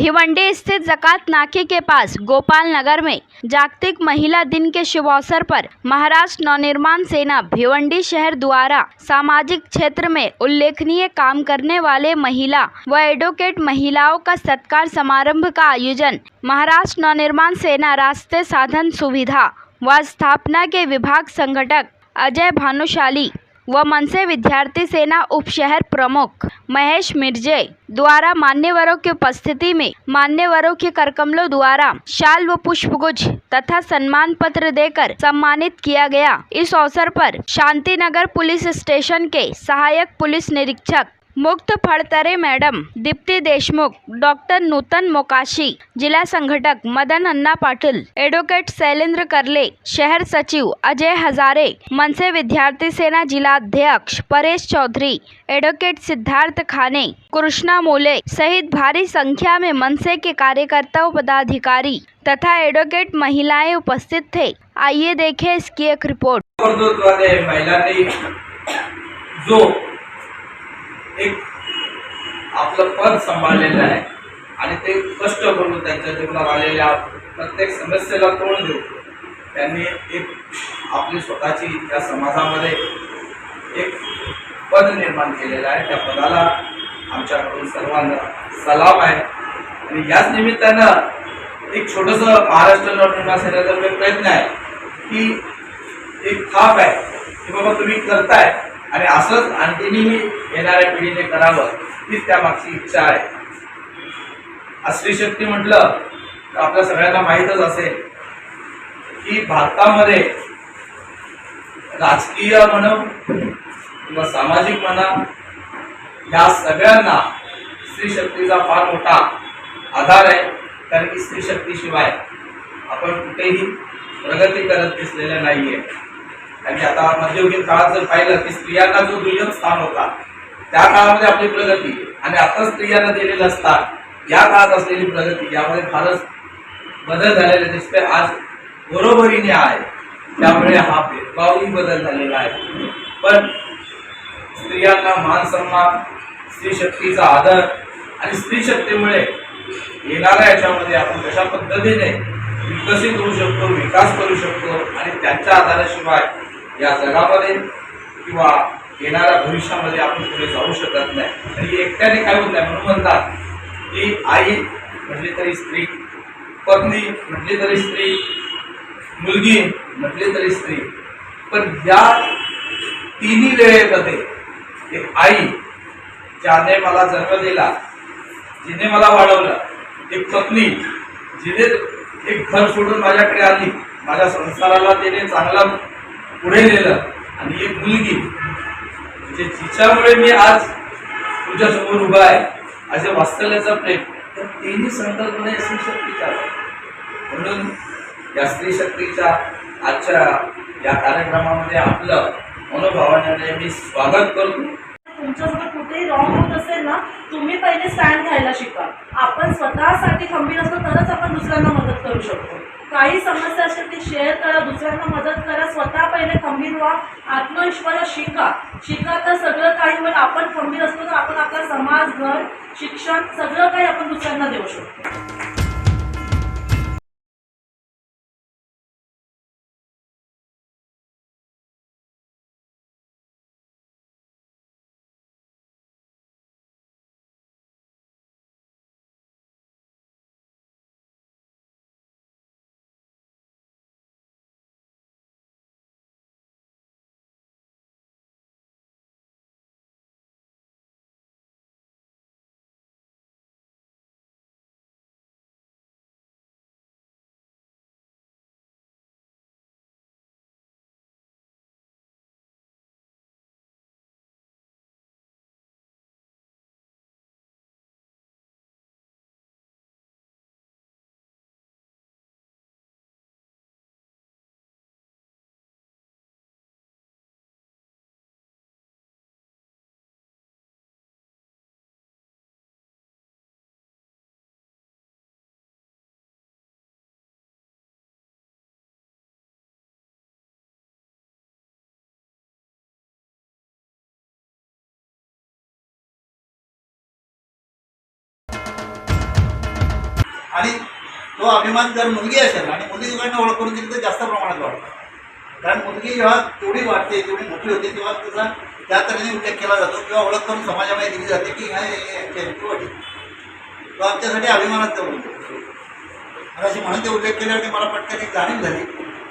भिवंडी स्थित ज़कात नाके के पास गोपाल नगर में जागतिक महिला दिन के शुभ अवसर पर महाराष्ट्र नवनिर्माण सेना भिवंडी शहर द्वारा सामाजिक क्षेत्र में उल्लेखनीय काम करने वाले महिला व एडवोकेट महिलाओं का सत्कार समारोह का आयोजन महाराष्ट्र नवनिर्माण सेना रास्ते साधन सुविधा व स्थापना के विभाग संगठक अजय भानुशाली व मनसे विद्यार्थी सेना उप शहर प्रमुख महेश मिर्जे द्वारा मान्यवरों की उपस्थिति में मान्यवरों के करकमलों द्वारा शाल व पुष्पगुच्छ तथा सम्मान पत्र देकर सम्मानित किया गया। इस अवसर पर शांतिनगर पुलिस स्टेशन के सहायक पुलिस निरीक्षक मुक्त फड़तरे मैडम दीप्ति देशमुख, डॉक्टर नूतन मोकाशी, जिला संगठक मदन अन्ना पाटिल, एडवोकेट शैलेंद्र करले, शहर सचिव अजय हजारे, मनसे विद्यार्थी सेना जिला अध्यक्ष परेश चौधरी, एडवोकेट सिद्धार्थ खाने, कृष्णा मोले सहित भारी संख्या में मनसे के कार्यकर्ता पदाधिकारी तथा एडवोकेट महिलाएं उपस्थित थे। आइए देखें इसकी एक रिपोर्ट। एक आपलं पद सांभाळलेलं आहे आणि ते कष्ट करून त्यांच्या जीवनात आलेल्या प्रत्येक समस्येला तोंड देऊन त्यांनी एक आपली स्वतःची त्या समाजामध्ये एक पद निर्माण केलेलं आहे। त्या पदाला आमच्याकडून सर्वांना सलाम आहे आणि याच निमित्तानं एक छोटंसं महाराष्ट्र नवनिर्माण सेनेचा प्रयत्न आहे की एक थाप आहे की बाबा तुम्ही करताय आणि असंच आणखीनही येणाऱ्या पिढीने करावं हीच त्यामागची इच्छा आहे। स्त्री शक्ती म्हटलं तर आपल्या सगळ्यांना माहीतच असेल की भारतामध्ये राजकीय म्हणा किंवा सामाजिक म्हणा या सगळ्यांना स्त्री शक्तीचा फार मोठा आधार आहे। कारण की स्त्री शक्तीशिवाय आपण कुठेही प्रगती करत दिसलेल्या नाहीये। आणि आता मध्ययुगीन काळात जर पाहिलं की स्त्रियांना जो दुय्यम स्थान होता त्या काळामध्ये आपली प्रगती आणि आता स्त्रियांना दिलेलं स्थान या काळात असलेली प्रगती यामध्ये फारच बदल झालेले दिसते। आज बरोबरीने आहे त्यामुळे हा भेदभावही बदल झालेला आहे। पण स्त्रियांना मान सन्मान, स्त्री शक्तीचा आदर आणि स्त्री शक्तीमुळे येणाऱ्या याच्यामध्ये आपण कशा पद्धतीने विकसित होऊ शकतो, विकास करू शकतो आणि त्यांच्या आधाराशिवाय या जगामध्ये किंवा येणाऱ्या भविष्यामध्ये आपण पुढे जाऊ शकत नाही। आणि एकट्याने काय होत नाही म्हणून म्हणतात की आई म्हटली तरी स्त्री, पत्नी म्हटली तरी स्त्री, मुलगी म्हटली तरी स्त्री। पण या तिन्ही वेळेमध्ये एक आई ज्याने मला जन्म दिला, जिने मला वाढवलं, एक पत्नी जिने एक घर सोडून माझ्याकडे आली, माझ्या संसाराला तिने चांगला पुढे नेलं आणि एक मुलगी म्हणजे जिच्यामुळे मी आज तुझ्या समोर उभा आहे असे वास्तव्याचा प्रेम, तर तिन्ही संकल्पना स्त्री शक्तीच्या म्हणून या स्त्री शक्तीच्या आजच्या या कार्यक्रमामध्ये आपलं मनोभावाने मी स्वागत करतो। तुमच्यासोबत कुठेही रॉंग होत असेल ना, तुम्ही पहिले स्टँड घ्यायला शिका। आपण स्वतःसाठी खंबीर असतो तरच आपण दुसऱ्यांना मदत करू शकतो। काही समस्या असेल ती शेअर करा, दुसऱ्यांना मदत करा, स्वतः पहिले खंबीर व्हा, आत्मविश्वास शिका तर सगळं काही होईल। आपण खंबीर असतो तर आपण आपला समाज, घर, शिक्षण सगळं काही आपण दुसऱ्यांना देऊ शकतो। आणि तो अभिमान जर मुलगी असेल आणि मुलीकडनं ओळख करून दिली तर जास्त प्रमाणात वाढतो. कारण मुलगी जेव्हा तेवढी वाढते तेवढी मोठी होते तेव्हा त्याचा त्या तऱ्हेने उल्लेख केला जातो किंवा ओळख करून समाजामध्ये दिली जाते की ह्या तो आमच्यासाठी अभिमानाचा उल्लेख. अशी म्हणून ते उल्लेख केल्यावर मला पटकन एक जाणीव झाली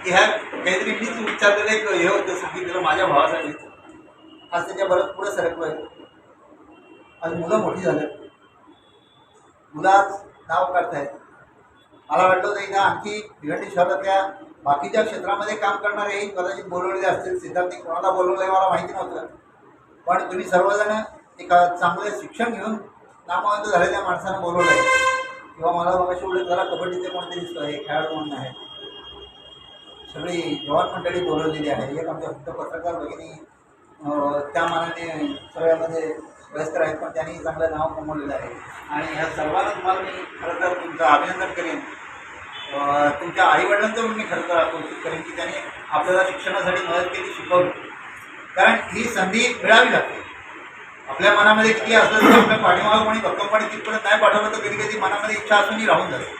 की ह्या काहीतरी मीच विचारलेलं एक हे होतं सांगितलेलं माझ्या भावासाठी. आज त्याच्या बरंच पुढे सरकलो आहे. आज मुलं मोठी झालं, मुलं आज नाव काढतायत. मला वाटलं होतं इथं आणखी भिवंडी शहरातल्या बाकीच्या क्षेत्रामध्ये काम करणारेही कदाचित बोलवलेले असतील. सिद्धार्थी कोणाला बोलवलं आहे मला माहिती नव्हतं, पण तुम्ही सर्वजण एक चांगलं शिक्षण घेऊन नामवंत झालेल्या माणसांना बोलवलं आहे. किंवा मला मगाशी उलट जरा कबड्डीचे कोणते दिसतं आहे, खेळाडू म्हणून आहे, सगळी जवान मंडळी बोलवलेली आहे. एक आमच्या फक्त पत्रकार भगिनी त्या मानाने सगळ्यामध्ये वयस्कर आहेत, पण त्यांनी चांगलं नाव कमवलेलं आहे. आणि ह्या सर्वांना तुम्हाला मी खरं तर तुमचं अभिनंदन करेन. तुमच्या आईवडिलांचं पण मी खरं तर कौतुक करेन की त्यांनी आपल्याला शिक्षणासाठी मदत केली, शिकवली. कारण ही संधी मिळावी लागते. आपल्या मनामध्ये किती असलं तरी आपल्या पाठीमागं कोणी भक्कमपणे तिथपर्यंत नाही पाठवलं तर कधी कधी मनामध्ये इच्छा असूनही राहून जाते.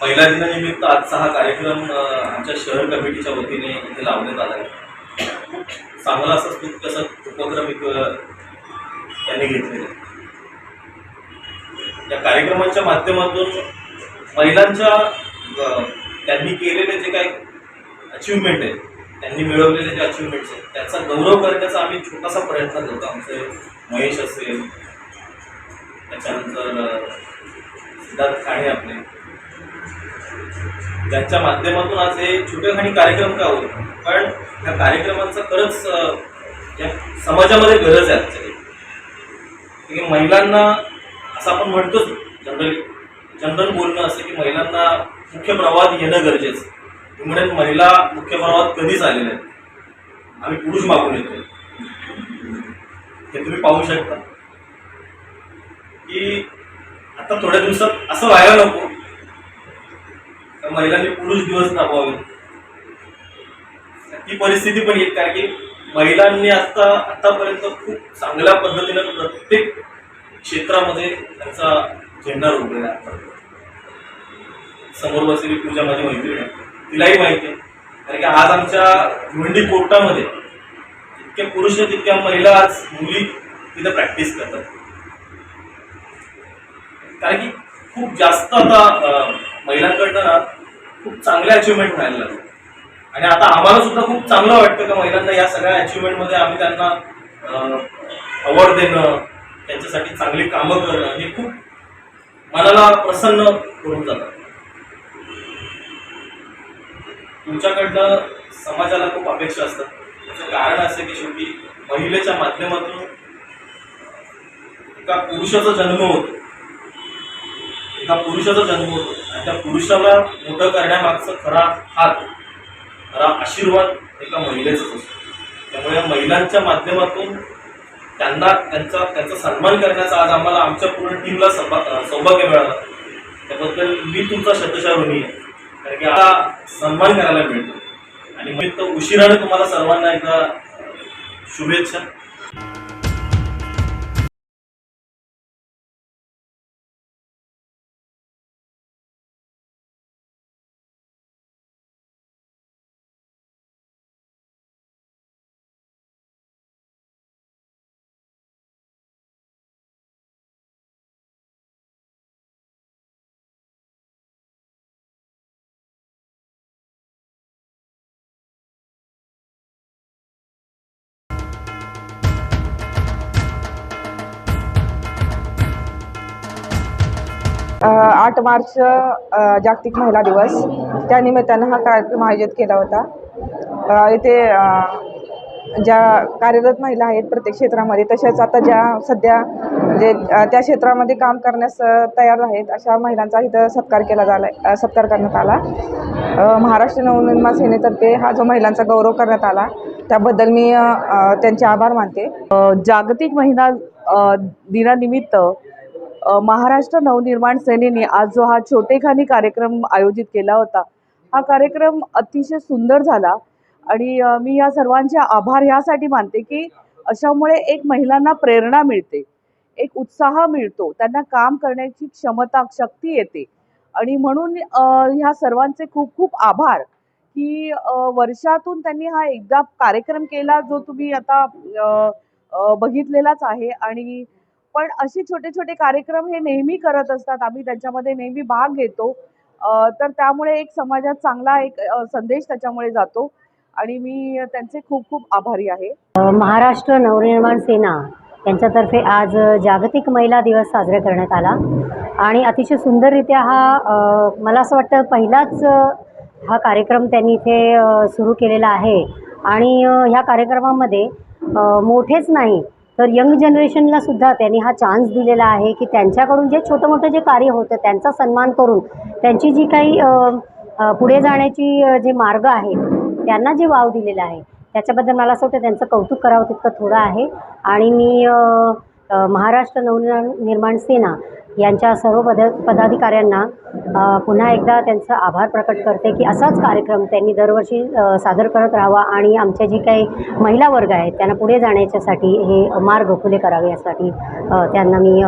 महिला दिनानिमित्त आजचा हा कार्यक्रम आमच्या शहर कमिटीच्या वतीने इथे लावण्यात आला आहे. चांगला असा स्तुत्य उपक्रम त्यांनी घेतलेला आहे. या कार्यक्रमाच्या माध्यमातून महिलांच्या त्यांनी केलेले जे काही अचिव्हमेंट आहे, त्यांनी मिळवलेले जे अचिव्हमेंट्स आहेत त्याचा गौरव करण्याचा आम्ही छोटासा प्रयत्न करतो. आमचे महेश असेल, त्याच्यानंतर सिद्धार्थ खाणे आपले, ज्यांच्या माध्यमातून आज हे छोटेखानी कार्यक्रम का होत. कारण ह्या कार्यक्रमांचा खरंच या समाजामध्ये गरज आहे आजच्या की महिलांना असं आपण म्हणतोच जनरल बोलणं असं की महिलांना मुख्य प्रवाहात येणं गरजेचं. म्हणून महिला मुख्य प्रवाहात कधीच आलेल्या आहेत. आम्ही पुरुष मागून येतो हे तुम्ही पाहू शकता की आता थोड्या दिवसात असं व्हायला नको महिलांनी पुरुष दिवस राबवावे. ती परिस्थिती पण येत कारण की महिलांनी आतापर्यंत खूप चांगल्या पद्धतीनं प्रत्येक क्षेत्रामध्ये त्यांचा झेंडा रोवलेला आहे. समोर बसलेली पूजा माझी मैत्रीण आहे, तिलाही माहिती आहे. कारण की आज आमच्या भिवंडी कोर्टामध्ये जितके पुरुष आहेत तितक्या महिला आज मुली तिथे प्रॅक्टिस करतात. कारण की खूप जास्त आता महिलांकडनं ना खूप चांगले अचिव्हमेंट व्हायला लागले. आणि आता आम्हाला सुद्धा खूप चांगलं वाटतं की महिलांना या सगळ्या अचिव्हमेंटमध्ये आम्ही त्यांना अवॉर्ड देणं, त्यांच्यासाठी चांगली कामं करणं हे खूप मनाला प्रसन्न करून जातं. तुमच्याकडनं समाजाला खूप अपेक्षा असतात. त्याचं कारण असं की शेवटी महिलेच्या माध्यमातून एका पुरुषाचा जन्म होतो, आणि त्या पुरुषाला मोठं करण्यामागचा खरा हात, खरा आशीर्वाद एका महिलेचाच असतो. त्यामुळे या महिलांच्या माध्यमातून त्यांचा सन्मान करण्याचा आज आम्हाला आमच्या पूर्ण टीमला सौभाग्य मिळालं. त्याबद्दल मी तुमचा शतशः ऋणी आहे. कारण की आता सन्मान करायला मिळतो. आणि मी उशिराने तुम्हाला सर्वांना एकदा शुभेच्छा. 8 मार्च जागतिक महिला दिवस, त्यानिमित्तानं हा कार्यक्रम आयोजित केला होता। इथे ज्या कार्यरत महिला आहेत प्रत्येक क्षेत्रामध्ये, तशाच आता ज्या सध्या म्हणजे त्या क्षेत्रामध्ये काम करण्यास तयार आहेत अशा महिलांचा इथं सत्कार करण्यात आला। महाराष्ट्र नवनिर्माण सेनेतर्फे हा जो महिलांचा गौरव करण्यात आला त्याबद्दल मी त्यांचे आभार मानते। जागतिक महिला दिनानिमित्त महाराष्ट्र नवनिर्माण सेनेने आज जो हा छोटेखानी कार्यक्रम आयोजित केला होता, हा कार्यक्रम अतिशय सुंदर झाला आणि मी या सर्वांचे आभार ह्यासाठी मानते की अशामुळे एक महिलांना प्रेरणा मिळते, एक उत्साह मिळतो, त्यांना काम करण्याची शक्ती येते आणि म्हणून ह्या सर्वांचे खूप खूप आभार की वर्षातून त्यांनी हा एकदा कार्यक्रम केला जो तुम्ही आता बघितलेलाच आहे। आणि पण असे छोटे छोटे कार्यक्रम हे नेहमी करत असतात, आम्ही त्यांच्यामध्ये नेहमी भाग घेतो, तर त्यामुळे एक समाजात चांगला एक संदेश त्याच्यामुळे जातो आणि मी त्यांचे खूप खूप आभारी आहे। महाराष्ट्र नवनिर्माण सेना यांच्यातर्फे आज जागतिक महिला दिवस साजरा करण्यात आला आणि अतिशय सुंदररित्या हा मला असं वाटतं पहिलाच हा कार्यक्रम त्यांनी इथे सुरू केलेला आहे आणि ह्या कार्यक्रमामध्ये मोठेच नाही तर यंग जनरेशनला सुद्धा त्यांनी हा चान्स दिलेला आहे की त्यांच्याकडून जे छोटं मोठं जे कार्य होतं त्यांचा सन्मान करून त्यांची जी काही पुढे जाण्याची जे मार्ग आहे त्यांना जे वाव दिलेला आहे त्याच्याबद्दल मला असं वाटतं त्यांचं कौतुक करावं तितकं थोडं आहे। आणि मी महाराष्ट्र नवनिर्माण सेना यांच्या सर्व पदाधिकाऱ्यांना पुन्हा एकदा त्यांचं आभार प्रकट करते की असाच कार्यक्रम त्यांनी दरवर्षी सादर करत राहावा आणि आमच्या जी काही महिला वर्ग आहेत त्यांना पुढे जाण्याच्यासाठी हे मार्ग खुले करावे यासाठी त्यांना मी